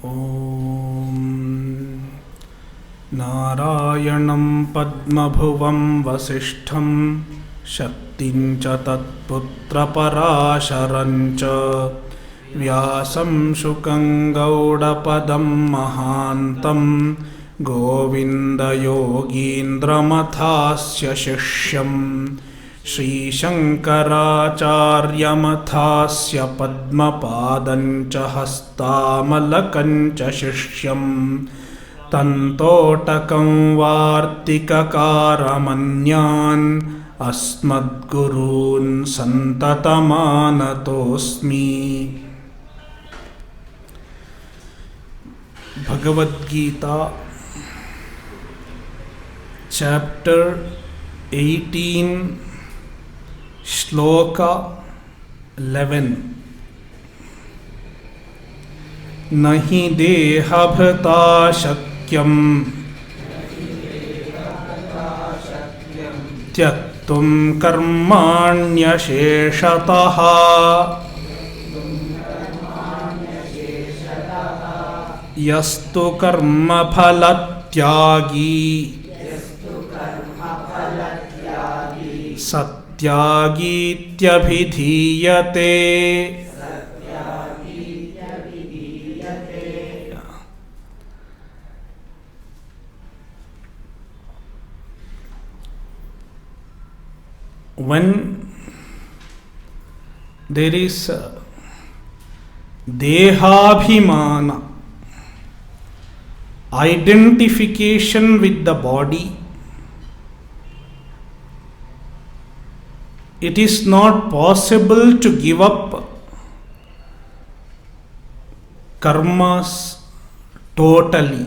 ॐ नारायणं पद्मभुवं वसिष्ठं शक्तिं च तत्पुत्रपराशरं च व्यासं शुकं गौडपदं महान्तं गोविन्दयोगीन्द्रमथास्य शिष्यं श्रीशङ्कराचार्यमथास्य पद्मपादं च हस्तामलकं च शिष्यं तन्तोटकं वार्तिककारमन्यान् अस्मद्गुरून् सन्ततमानतोऽस्मि। भगवद्गीता चैप्टर 18 श्लोक 11। नहि देहभृता शक्यं त्यक्तुं कर्माण्यशेषतः यस्तु कर्मफलत्यागी सत्यागीत्यभिधीयते। When there is dehabhimana, identification with the body, it is not possible to give up karmas totally.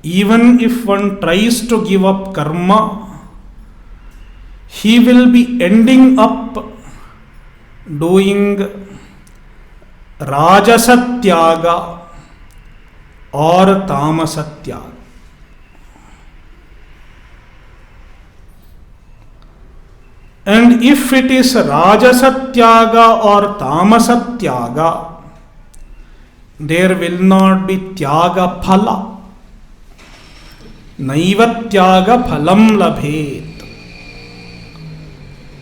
Even if one tries to give up karma, he will be ending up doing rajasatyaga or tamasatyaga. And if it is rajasatyaga or tamasatyaga, there will not be tyaga phala. Naiva tyaga phalam labhet.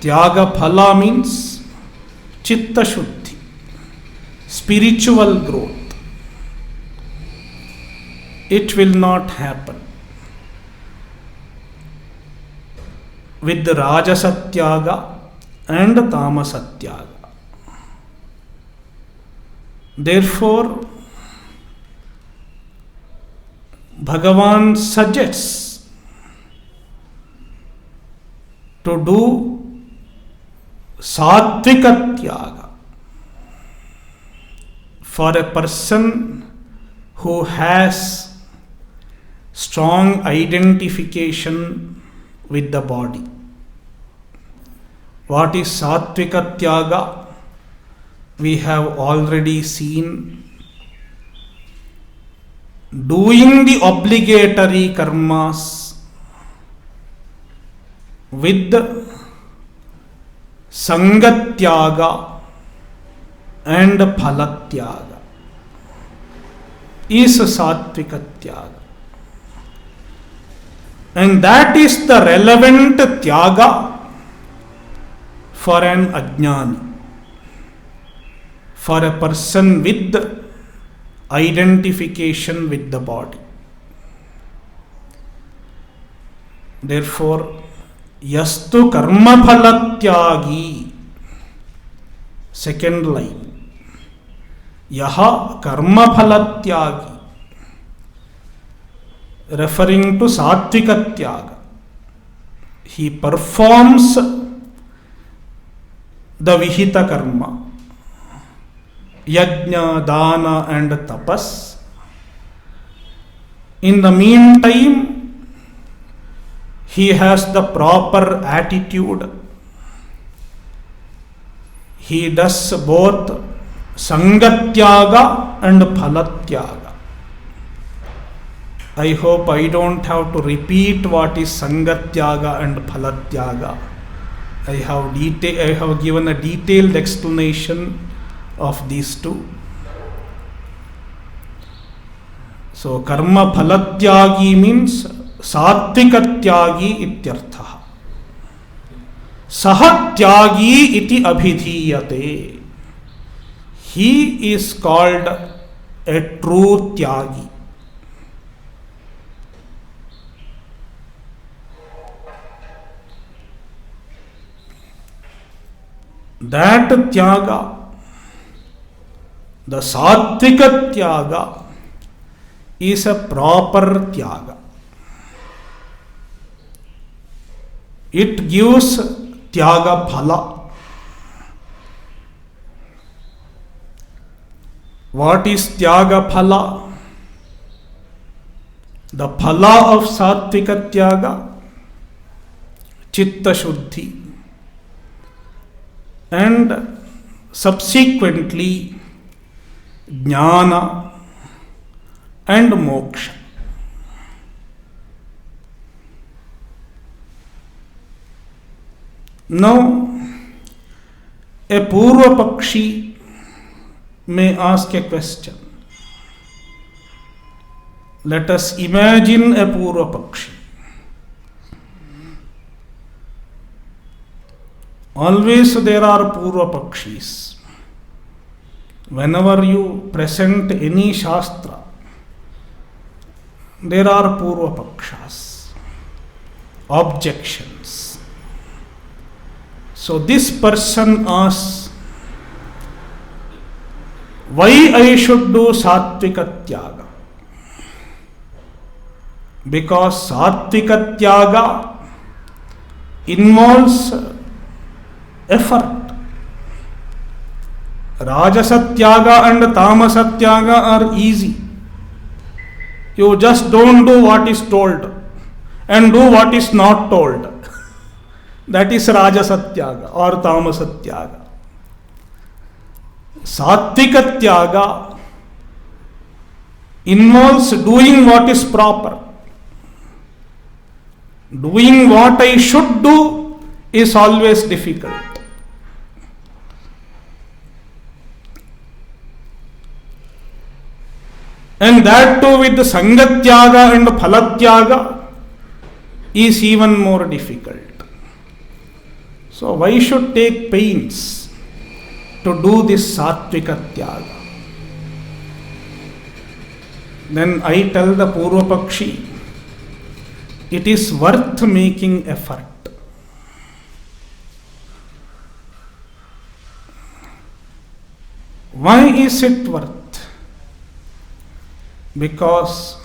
Tyaga phala means chitta shuddhi, spiritual growth. It will not happen with the rajasatyaga and tamasatyaga. Therefore, Bhagavan suggests to do satvikatyaga for a person who has strong identification with the body. What is satvikatyaga? We have already seen. Doing the obligatory karmas with sangatyaga and phalatyaga is satvikatyaga. And that is the relevant tyaga for an ajnani, for a person with identification with the body. Therefore, yastu karma phalatyagi, second line, yaha karma phalatyagi, referring to satvikatyaga. He performs the vihita karma, yajna, dana and tapas. In the meantime, he has the proper attitude. He does both sangatyaga and phalatyaga. I hope I don't have to repeat what is sangatyaga and phalatyaga. I have given a detailed explanation of these two. So karma phalatyagi means sattvikatyagi ityartha. Saha tyagi iti abhidhiyate. He is called a true tyagi. That tyaga, the sattvika tyaga, is a proper tyaga. It gives tyaga phala. What is tyaga phala? The phala of sattvika tyaga, chitta shuddhi, and subsequently jnana and moksha. Now, a Purva Pakshi may ask a question. Let us imagine a Purva Pakshi. Always there are Purva Pakshis. Whenever you present any Shastra, there are Purva Pakshas, objections. So this person asks, why I should do Sattvika Tyaga? Because Sattvika Tyaga involves effort. Rajasa Tyaga and Tamasa Tyaga are easy. You just don't do what is told and do what is not told. That is Rajasa Tyaga or Tamasa Tyaga. Sattvika Tyaga involves doing what is proper. Doing what I should do is always difficult. And that too with the Sangatyaga and Phalatyaga is even more difficult. So why should take pains to do this Sattvika Tyaga? Then I tell the Purva Pakshi, it is worth making effort. Why is it worth? Because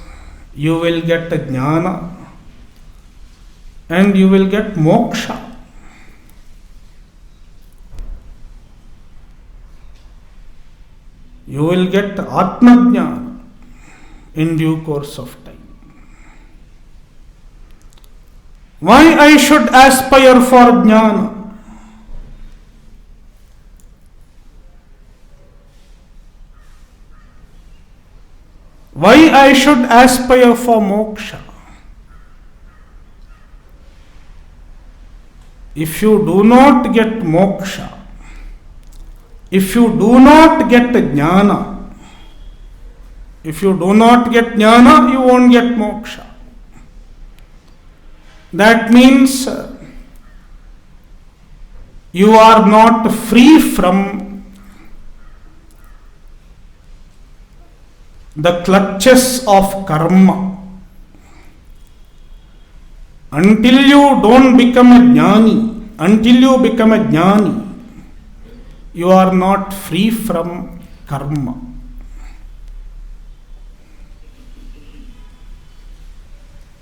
you will get a jnana and you will get moksha. You will get Atma Jnana in due course of time. Why I should aspire for Jnana? Why I should aspire for moksha? If you do not get moksha, if you do not get jnana, you won't get moksha. That means you are not free from the clutches of karma. Until you don't become a jnani, you are not free from karma.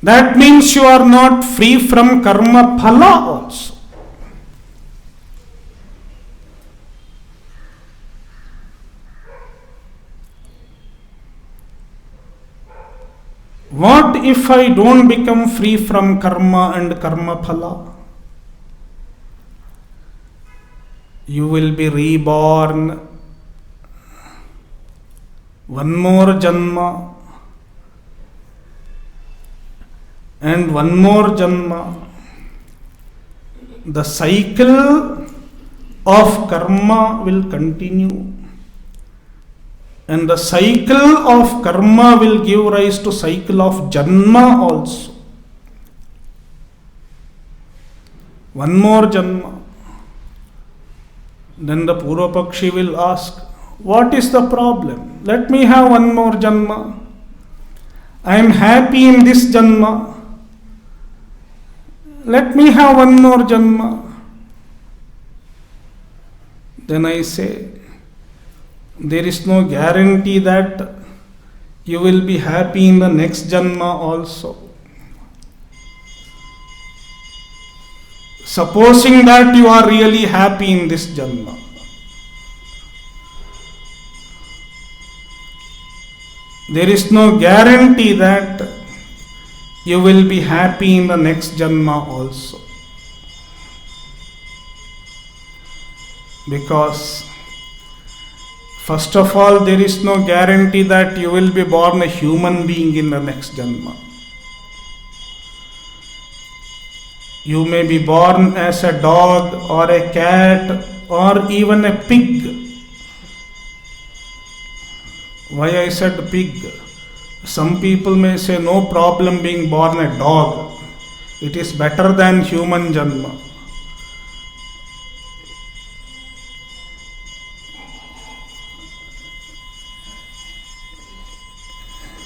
That means you are not free from karma phala also. What if I don't become free from karma and karma phala? You will be reborn one more janma and one more janma. The cycle of karma will continue And the cycle of karma will give rise to cycle of janma also. One more janma. Then the Purva Pakshi will ask, what is the problem? Let me have one more janma. I am happy in this janma. Let me have one more janma. Then I say, there is no guarantee that you will be happy in the next janma also. Supposing that you are really happy in this janma, there is no guarantee that you will be happy in the next janma also. Because first of all, there is no guarantee that you will be born a human being in the next janma. You may be born as a dog or a cat or even a pig. Why I said pig? Some people may say no problem being born a dog. It is better than human janma.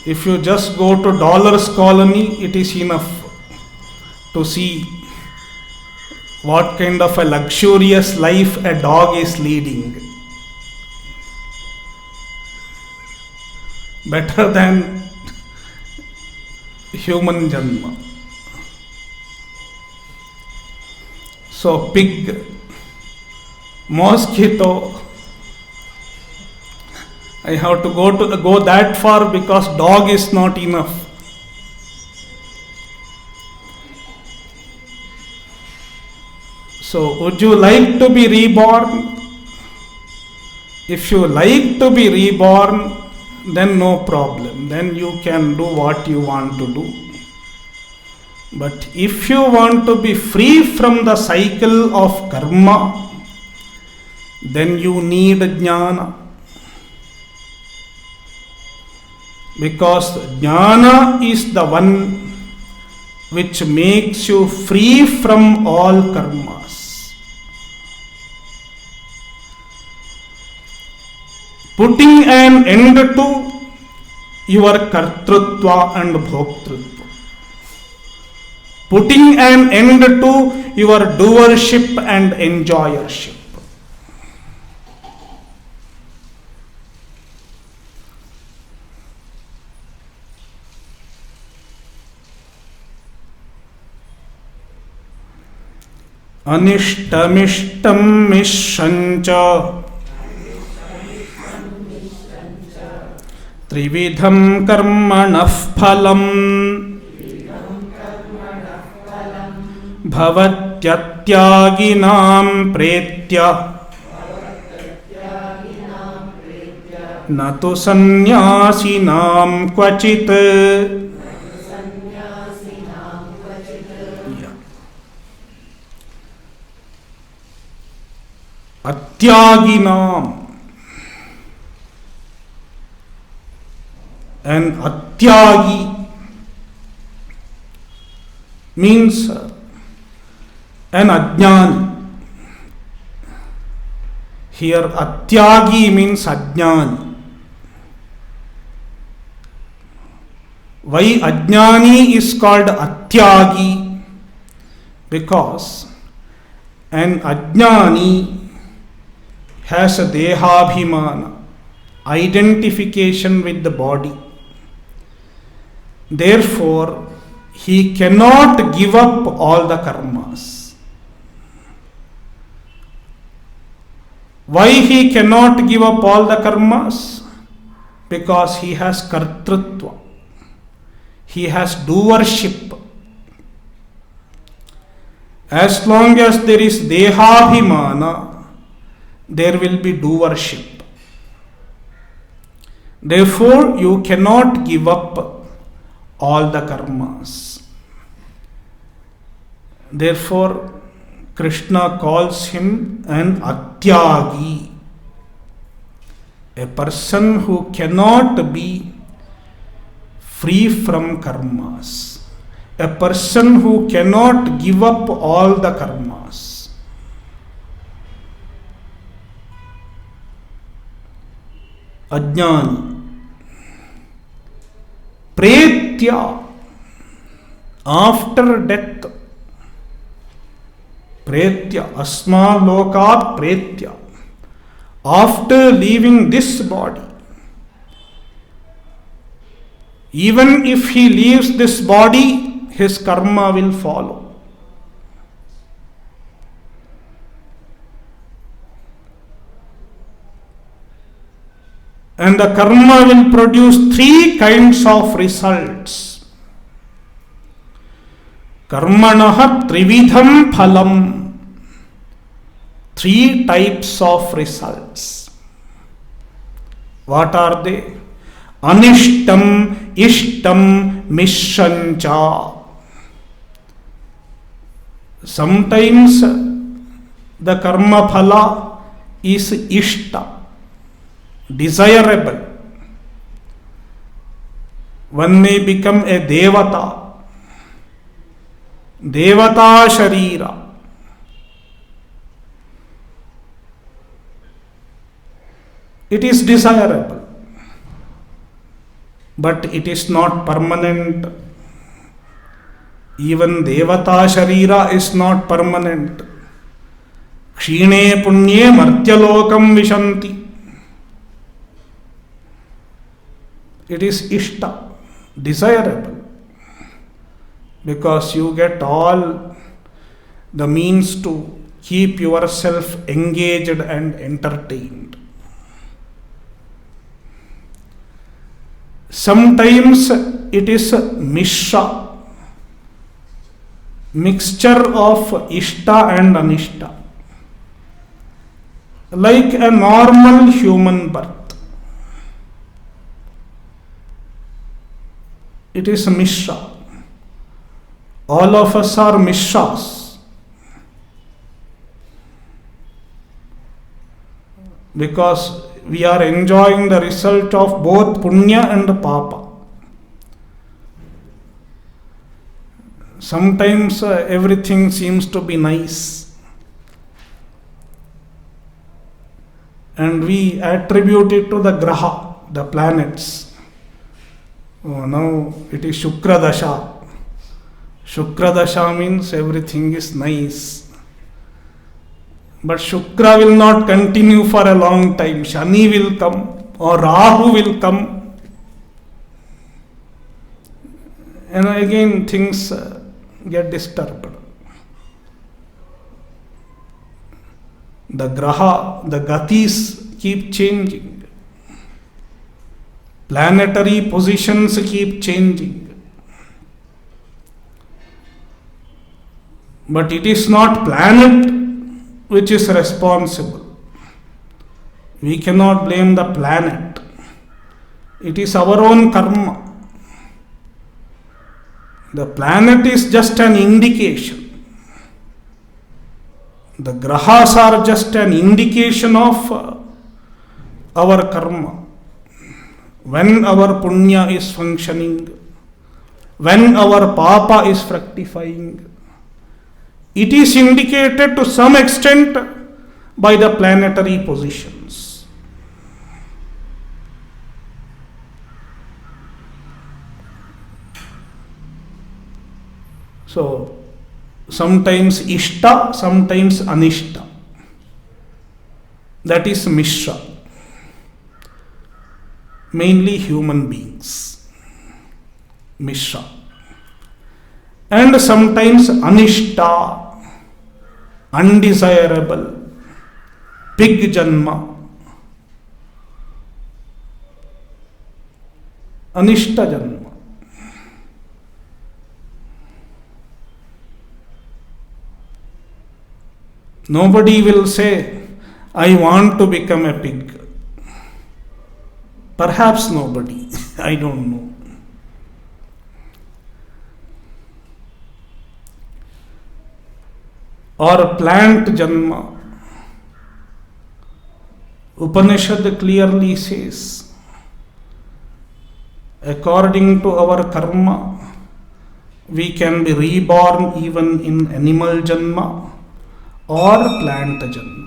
If you just go to Dollar's Colony, it is enough to see what kind of a luxurious life a dog is leading. Better than human janma. So pig, mosquito, I have to go that far because dog is not enough. So would you like to be reborn? If you like to be reborn, then no problem. Then you can do what you want to do. But if you want to be free from the cycle of karma, then you need jnana. Because jnana is the one which makes you free from all karmas. Putting an end to your kartrutva and bhoktrutva. Putting an end to your doership and enjoyership. अनिष्टमिष्टं मिश्रञ्च त्रिविधं कर्मणः फलम् भवत्यत्यागिनां प्रेत्य न तु सन्न्यासिनां क्वचित्. Atyaginam. An atyagi means an ajnani. Here atyagi means ajnani. Why ajnani is called atyagi? Because an ajnani has a dehabhimana, identification with the body. Therefore, he cannot give up all the karmas. Why he cannot give up all the karmas? Because he has kartrutva. He has doership. As long as there is dehabhimana, there will be doership. Therefore, you cannot give up all the karmas. Therefore, Krishna calls him an atyagi. A person who cannot be free from karmas. A person who cannot give up all the karmas. Ajnani. Pretya. After death. Pretya. Asma lokat pretya. After leaving this body. Even if he leaves this body, his karma will follow. And the karma will produce three kinds of results. Karmanaha trividham phalam. Three types of results. What are they? Anishtam, Ishtam, Mishrancha. Sometimes the karma phala is Ishta, desirable. One may become a Devata, Devata Sharira. It is desirable. But it is not permanent. Even Devata Sharira is not permanent. Kshine punye martyalokam vishanti. It is Ishta, desirable. Because you get all the means to keep yourself engaged and entertained. Sometimes it is Mishra, mixture of Ishta and Anishta, like a normal human birth. It is Mishra. All of us are Mishras. Because we are enjoying the result of both punya and papa. Sometimes everything seems to be nice, and we attribute it to the graha, the planets. Oh, now it is Shukra Dasha. Shukra Dasha means everything is nice. But Shukra will not continue for a long time. Shani will come or Rahu will come. And again things get disturbed. The graha, the gatis keep changing. Planetary positions keep changing. But it is not planet which is responsible. We cannot blame the planet. It is our own karma. The planet is just an indication. The grahas are just an indication of our karma. When our punya is functioning, when our papa is fructifying, it is indicated to some extent by the planetary positions. So, sometimes Ishta, sometimes Anishta. That is Mishra. Mainly human beings. Mishra. And sometimes Anishta, undesirable, pig janma. Anishta janma. Nobody will say, I want to become a pig. Perhaps nobody, I don't know. Or plant janma. Upanishad clearly says, according to our karma, we can be reborn even in animal janma or plant janma.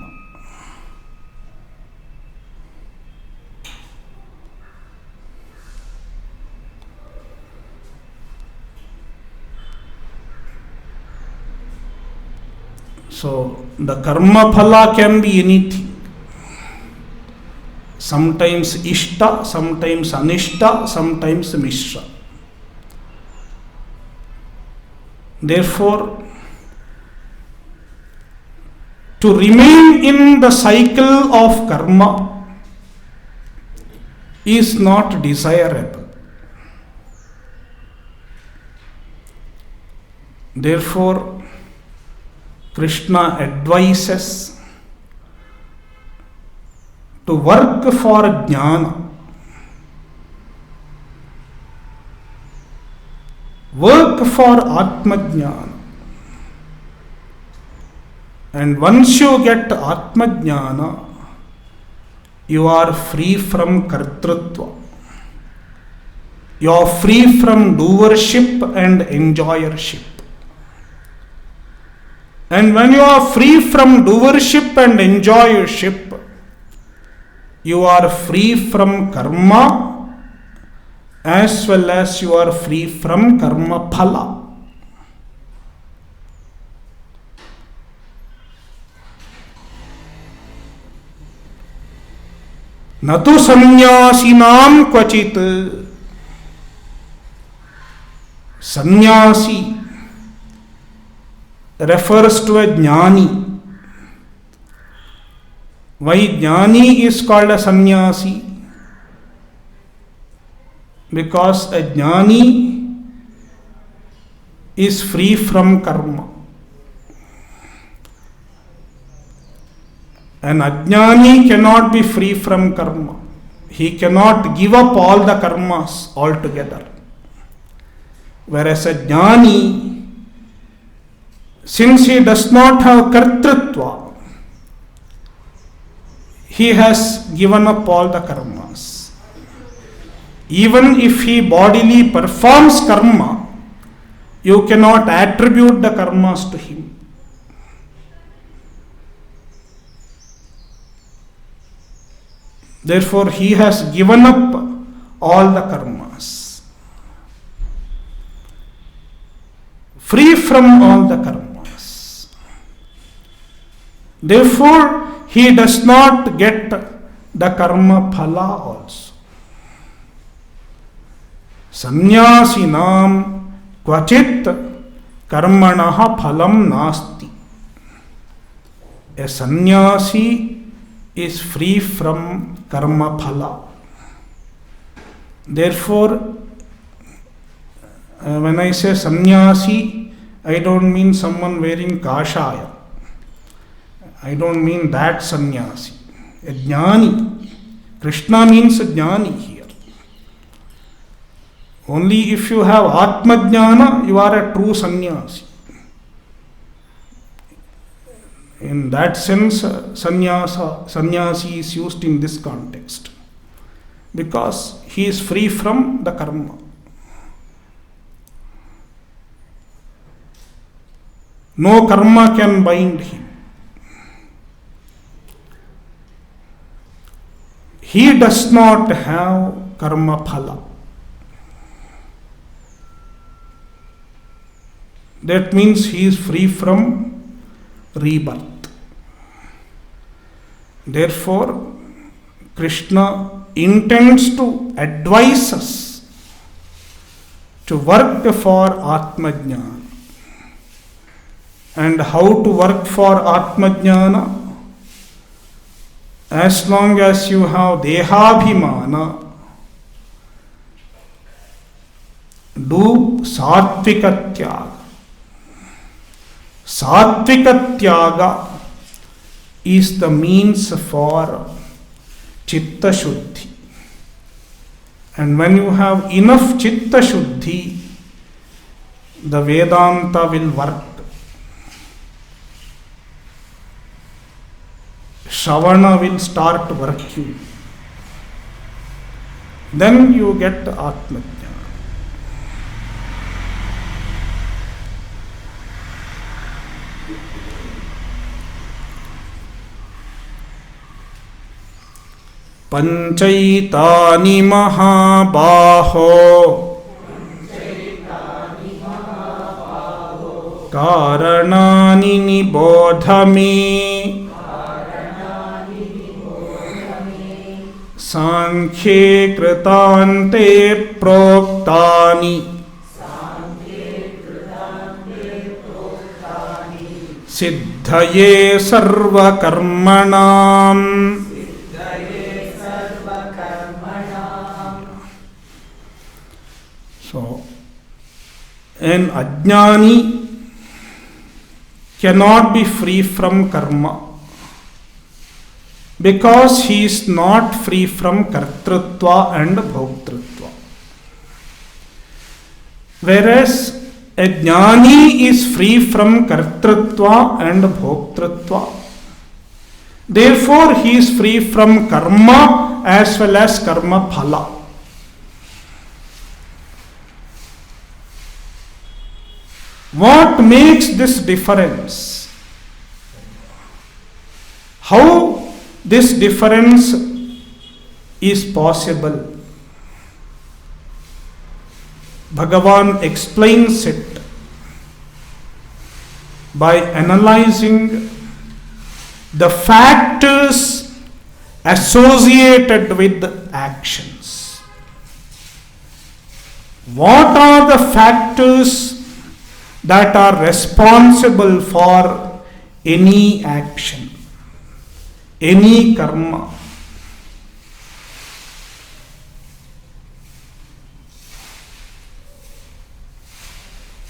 So, the karma phala can be anything. Sometimes ishta, sometimes anishta, sometimes mishra. Therefore, to remain in the cycle of karma is not desirable. Therefore, Krishna advises to work for jnana, work for atma jnana, and once you get atma jnana, you are free from kartrutva, you are free from doership and enjoyership. And when you are free from doership and enjoyership, you are free from karma as well as you are free from karma phala. Natu sannyasinam kvachit. Sannyasi refers to a jnani. Why jnani is called a sannyasi? Because a jnani is free from karma. An ajnani cannot be free from karma. He cannot give up all the karmas altogether. Whereas a jnani, since he does not have kartrutva, he has given up all the karmas. Even if he bodily performs karma, you cannot attribute the karmas to him. Therefore, he has given up all the karmas, free from all the karmas. Therefore, he does not get the karma phala also. Sannyasinam kvachit karmanaha phalam nasti. A sannyasi is free from karma phala. Therefore, when I say sannyasi, I don't mean someone wearing kashaya. I don't mean that sannyasi. A jnani. Krishna means a jnani here. Only if you have atma jnana, you are a true sannyasi. In that sense, sannyasi is used in this context. Because he is free from the karma. No karma can bind him. He does not have karma phala. That means he is free from rebirth. Therefore, Krishna intends to advise us to work for Atma Jnana. And how to work for Atma Jnana? As long as you have Dehabhimana, do Sattvika Tyaga. Sattvika Tyaga is the means for Chitta Shuddhi. And when you have enough Chitta Shuddhi, the Vedanta will work. Shravana will start working. Then you get Atmajnana. Panchaitani Mahabaho Karanani Nibodhami Sankhye Kritante Proktani Siddhaye Sarva Karmanam. So, an ajnani cannot be free from karma because he is not free from kartrutva and bhoktrutva. Whereas a jnani is free from kartrutva and bhoktrutva. Therefore, he is free from karma as well as karma phala. What makes this difference? How this difference is possible? Bhagavan explains it by analyzing the factors associated with actions. What are the factors that are responsible for any action, any karma?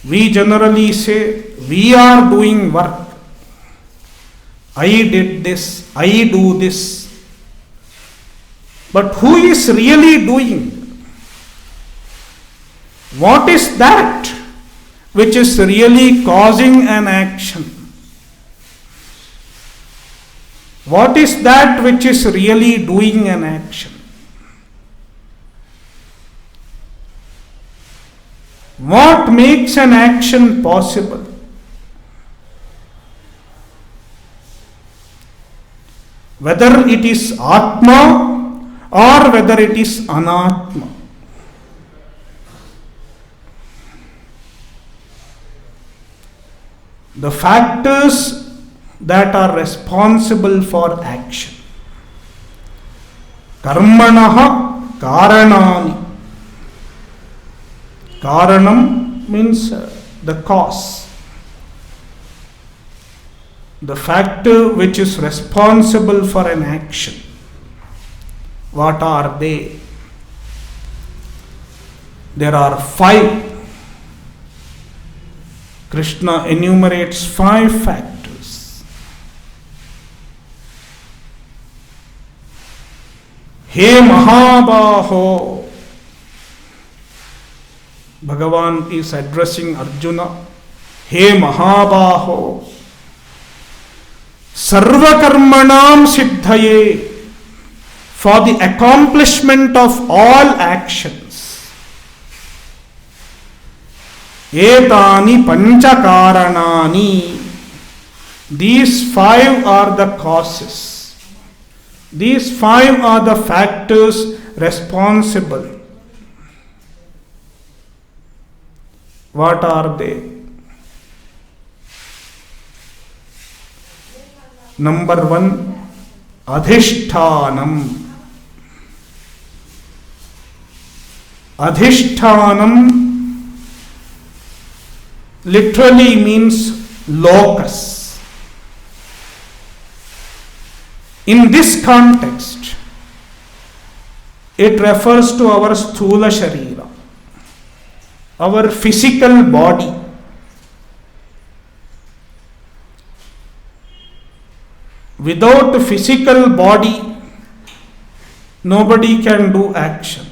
We generally say, we are doing work. I did this, I do this. But who is really doing? What is that which is really causing an action? What is that which is really doing an action? What makes an action possible? Whether it is Atma or whether it is Anatma. The factors that are responsible for action. Karmanaha karanani. Karanam means the cause. The factor which is responsible for an action. What are they? There are 5. Krishna enumerates 5 factors. He Mahabaho. Bhagavan is addressing Arjuna. He Mahabaho. Sarva karmanam siddhaye. For the accomplishment of all actions. Etani panchakaranani. These 5 are the causes. These 5 are the factors responsible. What are they? Number 1, Adhishthanam. Adhishthanam literally means locus. In this context, it refers to our sthula sharira, our physical body. Without a physical body, nobody can do action.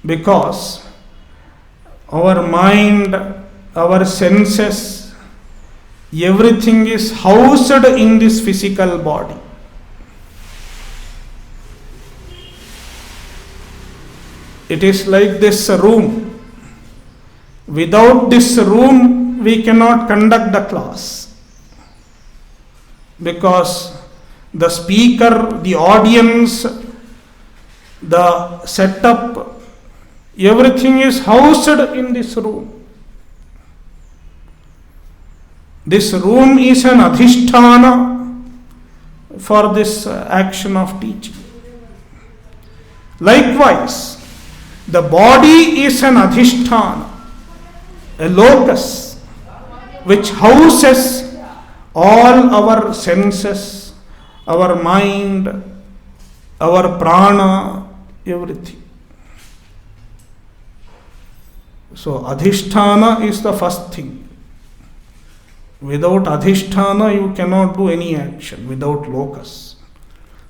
Because our mind, our senses, everything is housed in this physical body. It is like this room. Without this room, we cannot conduct the class. Because the speaker, the audience, the setup, everything is housed in this room. This room is an adhisthana for this action of teaching. Likewise, the body is an adhisthana, a locus which houses all our senses, our mind, our prana, everything. So adhisthana is the first thing. Without adhisthana, you cannot do any action without locus.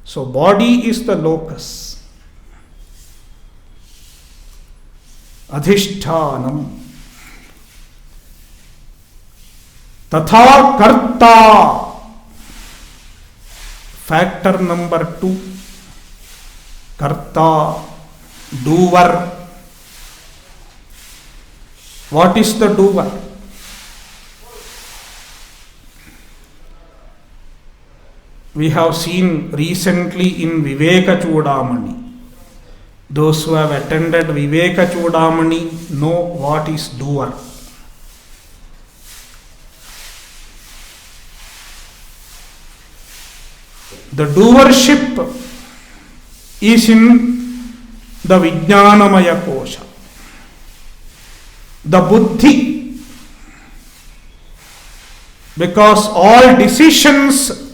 So body is the locus. Adhishthanam. Tatha karta. Factor number 2. Karta, doer. What is the doer? We have seen recently in Viveka Chudamani. Those who have attended Viveka Chudamani know what is doer. The doership is in the Vijnanamaya Kosha. The buddhi. Because all decisions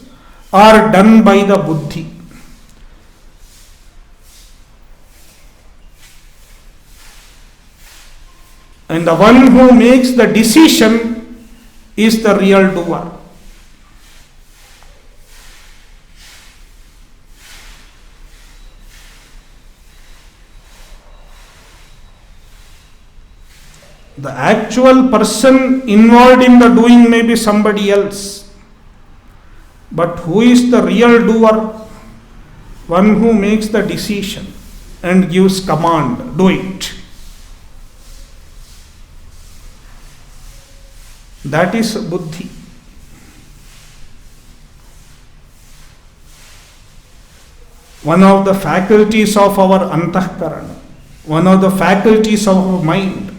are done by the buddhi. And the one who makes the decision is the real doer. The actual person involved in the doing may be somebody else. But who is the real doer? One who makes the decision and gives command, do it. That is buddhi. One of the faculties of our antahkarana, one of the faculties of our mind.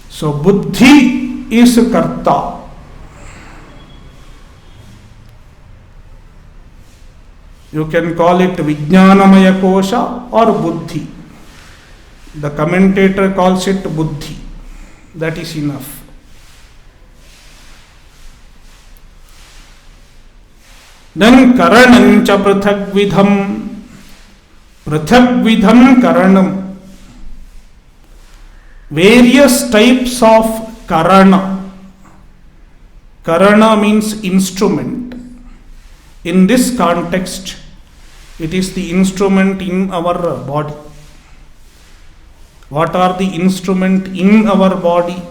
So buddhi is karta. You can call it Vijnanamaya Kosha or Buddhi. The commentator calls it Buddhi. That is enough. Then Karanancha Prithagvidham. Prithagvidham Karanam. Various types of Karana. Karana means instrument. In this context, it is the instrument in our body. What are the instrument in our body?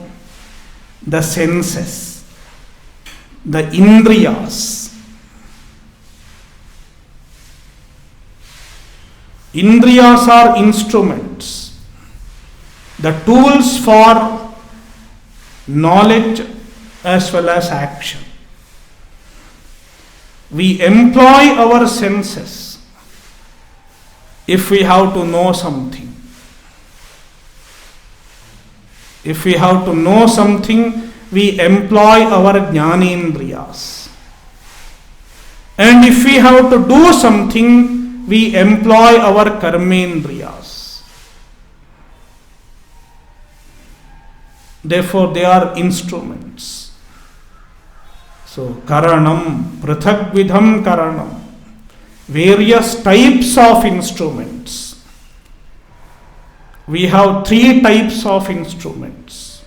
The senses, the indriyas. Indriyas are instruments, the tools for knowledge as well as action. We employ our senses if we have to know something. If we have to know something, we employ our jnanendriyas. And if we have to do something, we employ our karmendriyas. Therefore, they are instruments. So, karanam, prithagvidham karanam. Various types of instruments. We have 3 types of instruments.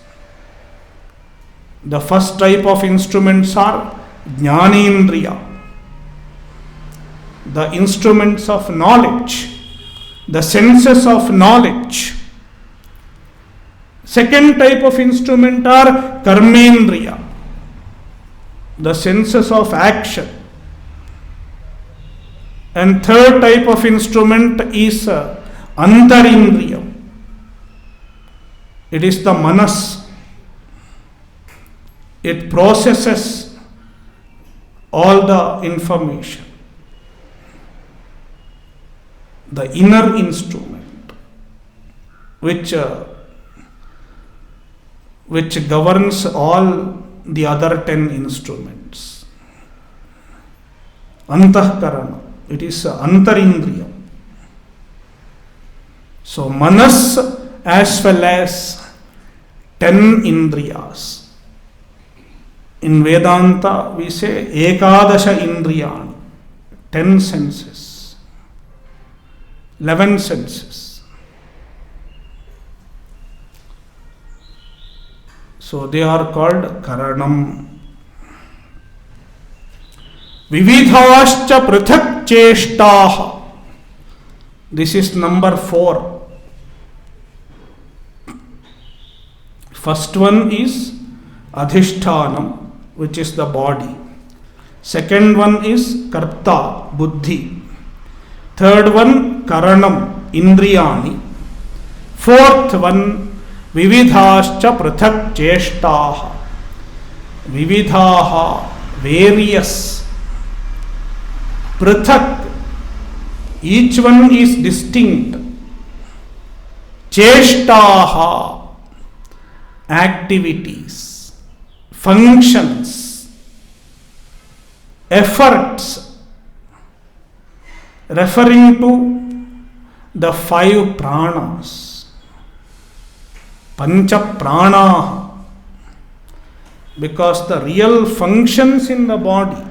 The first type of instruments are jnanendriya, the instruments of knowledge, the senses of knowledge. Second type of instrument are karmendriya, the senses of action. And third type of instrument is antarindriyam. It is the manas. It processes all the information. The inner instrument which governs all the other 10 instruments. Antahkarana. It is antarindriyam. So manas as well as 10 indriyas. In Vedanta we say ekadasha indriyani, 10 senses, 11 senses. So they are called karanam. Vividhascha prithak cheshtaha. This is number 4. First one is adhishthanam, which is the body. Second one is karta, buddhi. Third one karanam, indriyani. Fourth one vividhascha prithak cheshtaha. Vividhaha, various. Prithak, each one is distinct. Cheshtaha, activities, functions, efforts, referring to the 5 pranas. Pancha prana. Because the real functions in the body,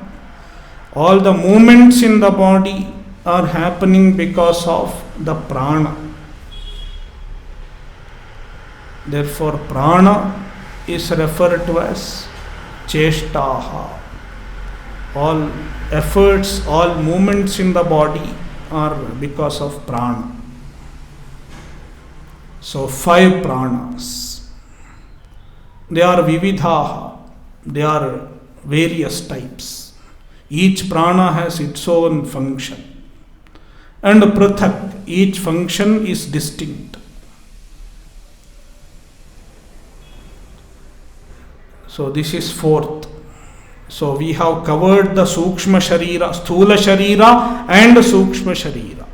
all the movements in the body are happening because of the prana. Therefore, prana is referred to as cheshtaha. All efforts, all movements in the body are because of prana. So 5 pranas. They are vividhaha. They are various types. Each prana has its own function. And prithak, each function is distinct. So this is 4th. So we have covered the Sukshma Sharira, Sthula Sharira and Sukshma Sharira.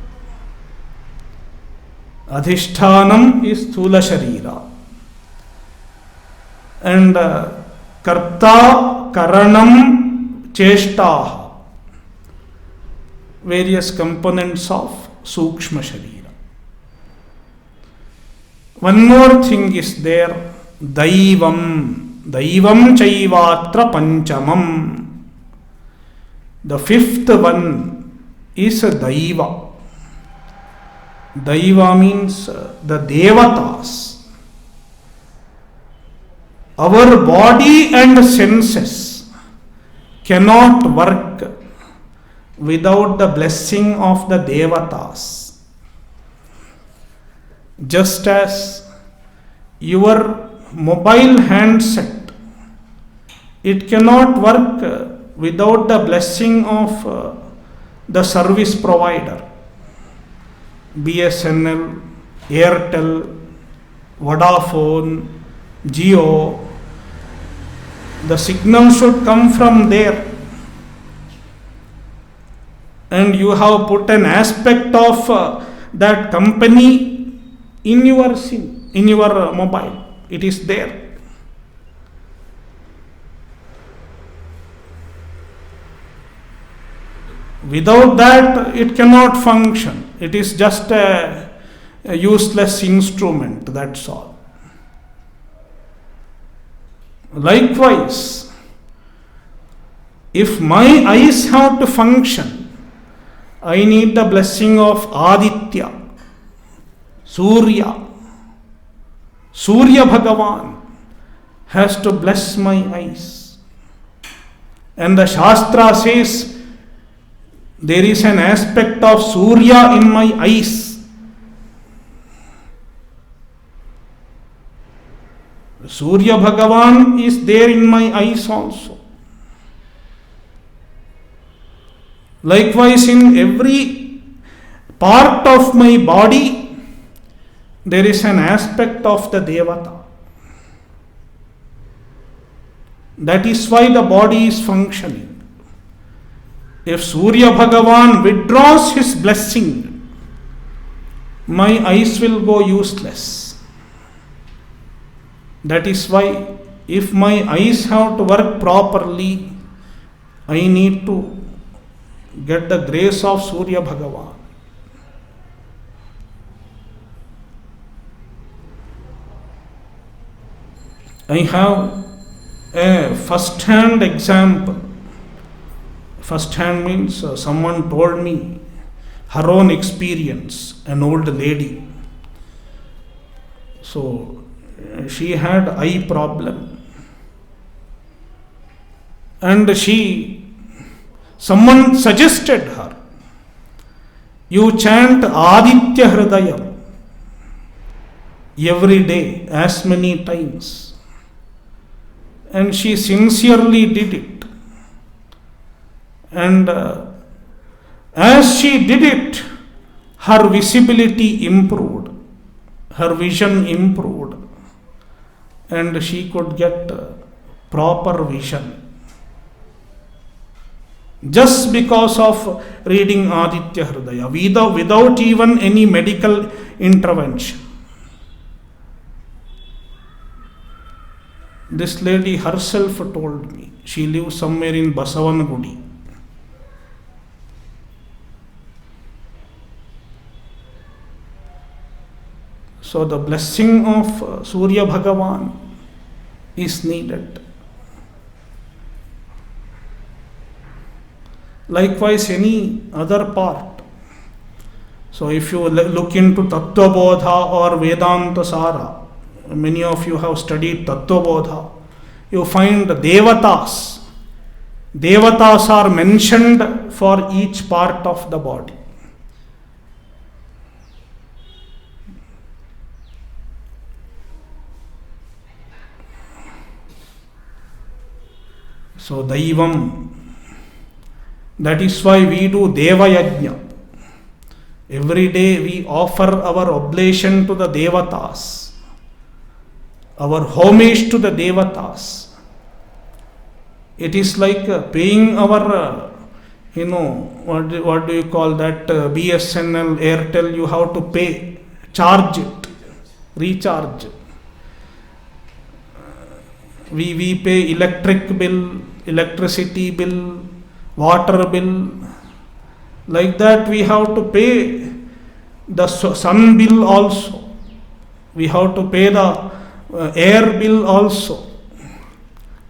Adhishthanam is Sthula Sharira. And Karta, Karanam, Cheshtaha, various components of Sukshma Sharira. One more thing is there, Daivam. Daivam Chaivatra Panchamam. The 5th one is Daiva. Daiva means the Devatas. Our body and senses cannot work without the blessing of the Devatas. Just as your mobile handset, it cannot work without the blessing of the service provider. BSNL, Airtel, Vodafone, Jio. The signal should come from there. And you have put an aspect of that company in your SIM, in your mobile. It is there. Without that, it cannot function. It is just a useless instrument, that's all. Likewise, if my eyes have to function, I need the blessing of Aditya, Surya. Surya Bhagavan has to bless my eyes. And the Shastra says there is an aspect of Surya in my eyes. Surya Bhagavan is there in my eyes also. Likewise, in every part of my body, there is an aspect of the Devata. That is why the body is functioning. If Surya Bhagavan withdraws his blessing, my eyes will go useless. That is why, if my eyes have to work properly, I need to get the grace of Surya Bhagavan. I have a first-hand example. First-hand means someone told me her own experience, an old lady. So, she had eye problem. And someone suggested her, you chant Aditya Hridayam every day, as many times. And she sincerely did it. And as she did it, her visibility improved, her vision improved, and she could get proper vision. Just because of reading Aditya Hridaya, without even any medical intervention. This lady herself told me. She lives somewhere in Basavanagudi. So the blessing of Surya Bhagavan is needed. Likewise, any other part. So if you look into Tattva Bodha or Vedanta Sara, many of you have studied Tattva Bodha, you find Devatas. Devatas are mentioned for each part of the body. So Daivam, that is why we do Deva Yajna. Every day we offer our oblation to the Devatas, our homage to the Devatas. It is like paying our, what do you call that, BSNL, Airtel, you have to pay, charge it, recharge. We pay electric bill, electricity bill, water bill. Like that we have to pay the sun bill also. We have to pay the air bill also.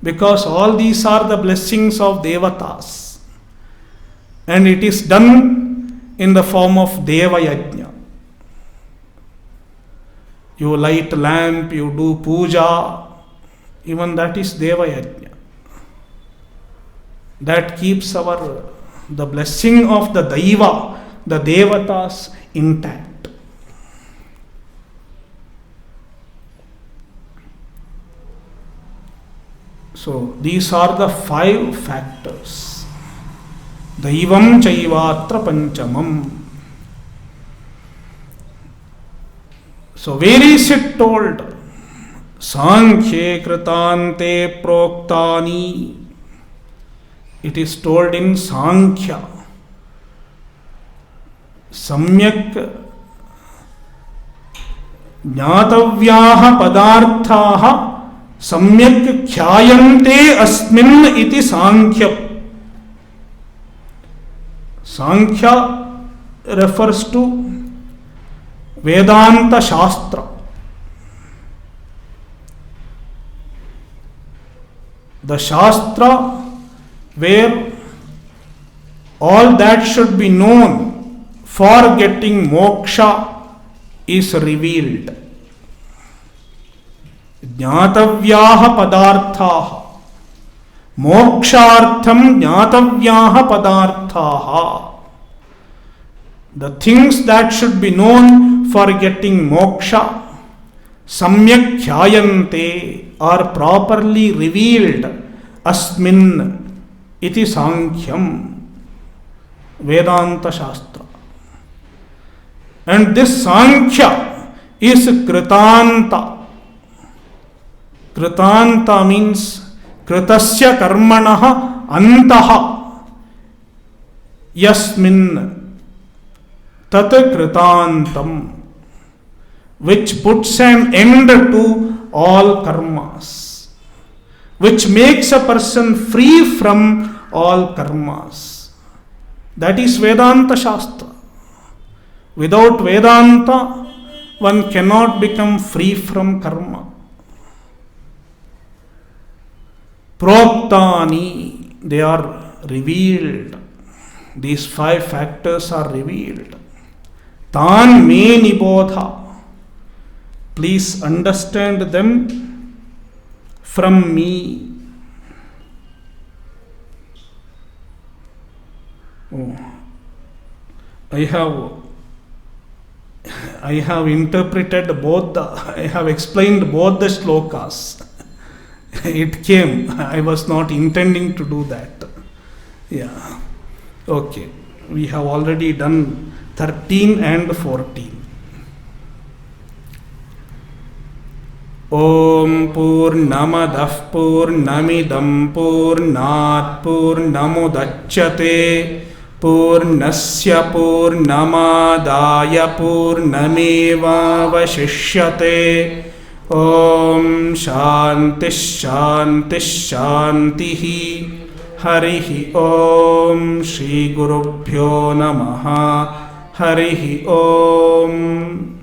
Because all these are the blessings of Devatas. And it is done in the form of Deva Yajna. You light lamp, you do puja, even that is Deva Yajna. That keeps the blessing of the Daiva, the Devatas, intact. So these are the 5 factors. Daivam Chaivatra Panchamam. So where is it told? Sankhye Kritante Proktani. It is told in Sankhya. Samyak Jnatavyaha Padarthaha Samyak Khyayante Asmin iti Sankhya. Sankhya refers to Vedanta Shastra. The Shastra where all that should be known for getting moksha is revealed. Jnatavyaha padarthaha. Mokshartham jnatavyaha padarthaha. The things that should be known for getting moksha, samyak khyayante, are properly revealed asmin iti Sankhyam, Vedanta Shastra. And this Sankhya is Kritanta. Kritanta means Kritasya karmanaha antaha yasmin tat kritantam, which puts an end to all karmas, which makes a person free from all karmas. That is Vedanta Shastra. Without Vedanta, one cannot become free from karma. Proktani, they are revealed. These 5 factors are revealed. Tan me nibodha. Please understand them from me. Oh, I have interpreted both I have explained both the shlokas. It came. I was not intending to do that. Yeah. Okay. We have already done 13 and 14. Om Purnamadah Purnamidam Purnat Purnamudachyate Purnasya Purnamadaya Purnameva Vashishyate. Om Shanti Shanti Shanti Harihi Om Shri Gurubhyo Namaha Harihi Om.